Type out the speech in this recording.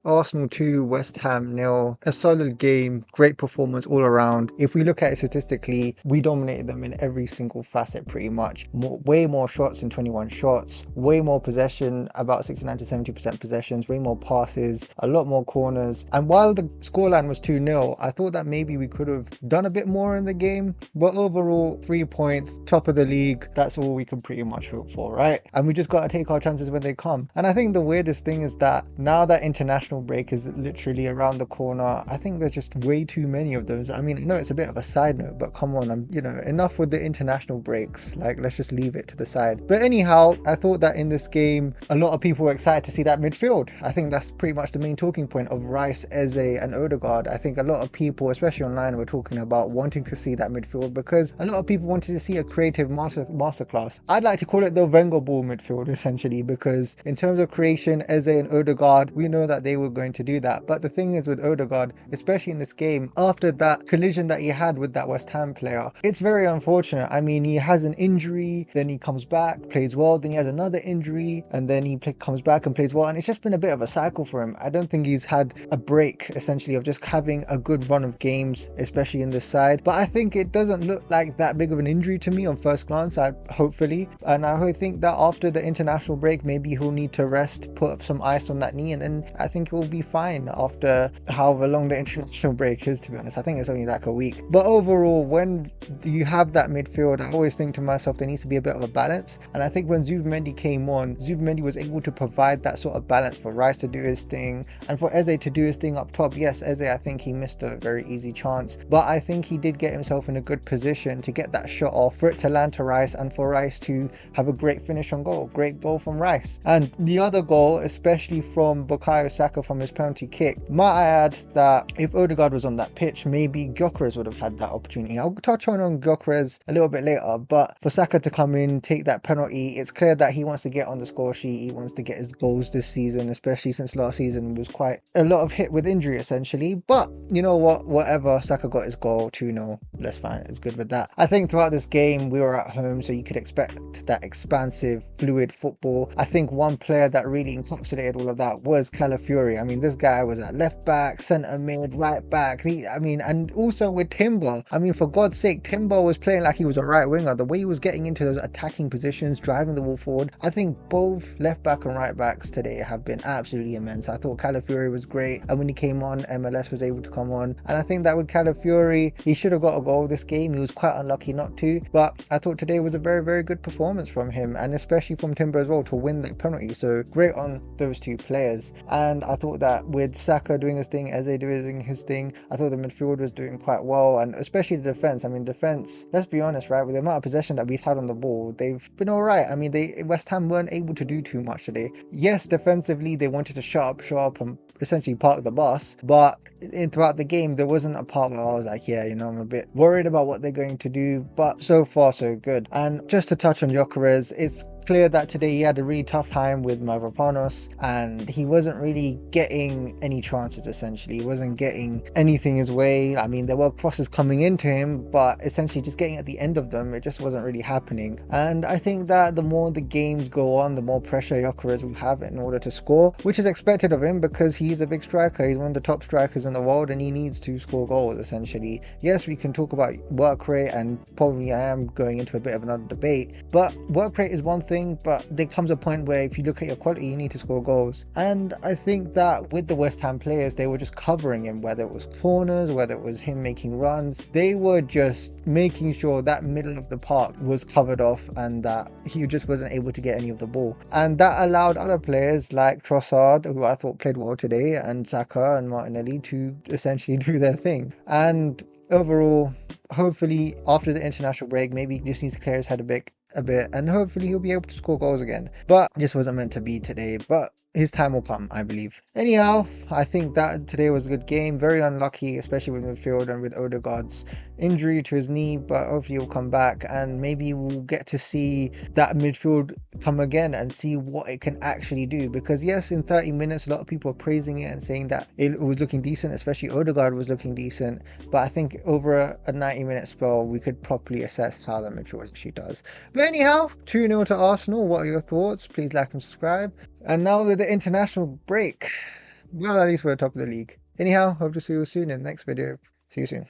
Arsenal 2, West Ham nil. A solid game, great performance all around. If we look at it statistically, we dominated them in every single facet pretty much. Way more shots in 21 shots, way more possession, about 69 to 70% possessions, way more passes, a lot more corners. And while the scoreline was 2-0, I thought that maybe we could have done a bit more in the game. But overall, 3 points, top of the league, that's all we can pretty much hope for, right? And we just got to take our chances when they come. And I think the weirdest thing is that now that international break is literally around the corner, I think there's just way too many of those. I mean, I know it's a bit of a side note, but come on, enough with the international breaks. Like, let's just leave it to the side. But anyhow, I thought that in this game, a lot of people were excited to see that midfield. I think that's pretty much the main talking point of Rice, Eze and Odegaard. I think a lot of people, especially online, were talking about wanting to see that midfield because a lot of people wanted to see a creative masterclass. I'd like to call it the Wenger ball midfield, essentially, because in terms of creation, Eze and Odegaard, we know that they were going to do that. But the thing is with Odegaard, especially in this game, after that collision that he had with that West Ham player, it's very unfortunate. I mean, he has an injury, then he comes back, plays well, then he has another injury, and then he comes back and plays well. And it's just been a bit of a cycle for him. I don't think he's had a break, essentially, of just having a good run of games, especially in this side. But I think it doesn't look like that big of an injury to me on first glance, hopefully. And I think that after the international break, maybe he'll need to rest, put up some ice on that knee, and then I think he'll be fine after however long the international break is, to be honest. I think it's only like a week. But overall, when you have that midfield, I always think to myself, there needs to be a bit of a balance. And I think when Zubimendi came on, Zubimendi was able to provide that sort of balance for Rice to do his thing and for Eze to do his thing up top. Yes, Eze, I think he missed a very easy chance, but I think he did get himself in a good position to get that shot off, for it to land to Rice, and for Rice to have a great finish on goal. Great goal from Rice. And the other goal, especially from Bukayo Saka from his penalty kick, might I add that if Odegaard was on that pitch, maybe Gyökeres would have had that opportunity. I'll touch on Gyökeres a little bit later, but for Saka to come in, take that penalty, it's clear that he wants to get on the score sheet. He wants to get his goals this season, especially since last season was quite a lot of hit with injury, essentially. But you know what, whatever, Saka got his goal, 2-0, let's fine, it's good with that. I think throughout this game, we were at home, so you could expect that expansive, fluid football. I think one player that really encapsulated all of that was Calafiori. I mean, this guy was at left back, centre mid, right back. And also with Timber. I mean, for God's sake, Timber was playing like he was a right winger. The way he was getting into those attacking positions, driving the ball forward. I think both left back and right backs today have been absolutely immense. I thought Calafiori was great, and when he came on, MLS was able to come on. And I think that with Calafiori, he should have got a goal this game. He was quite unlucky not to, but I thought today was a very, very good performance from him, and especially from Timber as well, to win that penalty. So great on those two players. And I thought that with Saka doing his thing, Eze doing his thing, I thought the midfield was doing quite well, and especially the defense. I mean, defense, let's be honest, right, with the amount of possession that we've had on the ball, they've been all right. I mean, West Ham weren't able to do too much today. Yes, defensively, they wanted to shut up and essentially park the bus, but throughout the game, there wasn't a part where I was like, yeah, I'm a bit worried about what they're going to do, but so far so good. And just to touch on Gyökeres, it's clear that today he had a really tough time with Mavropanos, and he wasn't really getting any chances. Essentially, he wasn't getting anything his way. I mean, there were crosses coming into him, but essentially just getting at the end of them, it just wasn't really happening. And I think that the more the games go on, the more pressure Gyökeres will have in order to score, which is expected of him because he's a big striker. He's one of the top strikers in the world, and he needs to score goals, essentially. Yes, we can talk about work rate, and probably I am going into a bit of another debate, but work rate is one thing, but there comes a point where if you look at your quality, you need to score goals. And I think that with the West Ham players, they were just covering him, whether it was corners, whether it was him making runs, they were just making sure that middle of the park was covered off and that he just wasn't able to get any of the ball. And that allowed other players like Trossard, who I thought played well today, and Saka and Martinelli to essentially do their thing. And overall, hopefully after the international break, maybe he just needs to clear his head a bit, and hopefully he'll be able to score goals again. But this wasn't meant to be today, but his time will come, I believe. Anyhow, I think that today was a good game. Very unlucky, especially with midfield and with Odegaard's injury to his knee, but hopefully he'll come back, and maybe we'll get to see that midfield come again and see what it can actually do. Because yes, in 30 minutes, a lot of people are praising it and saying that it was looking decent, especially Odegaard was looking decent. But I think over a 90-minute spell, we could properly assess how the midfield actually does. But anyhow, 2-0 to Arsenal. What are your thoughts? Please like and subscribe. And now with the international break, Well, at least we're top of the league. Anyhow, hope to see you soon in the next video. See you soon.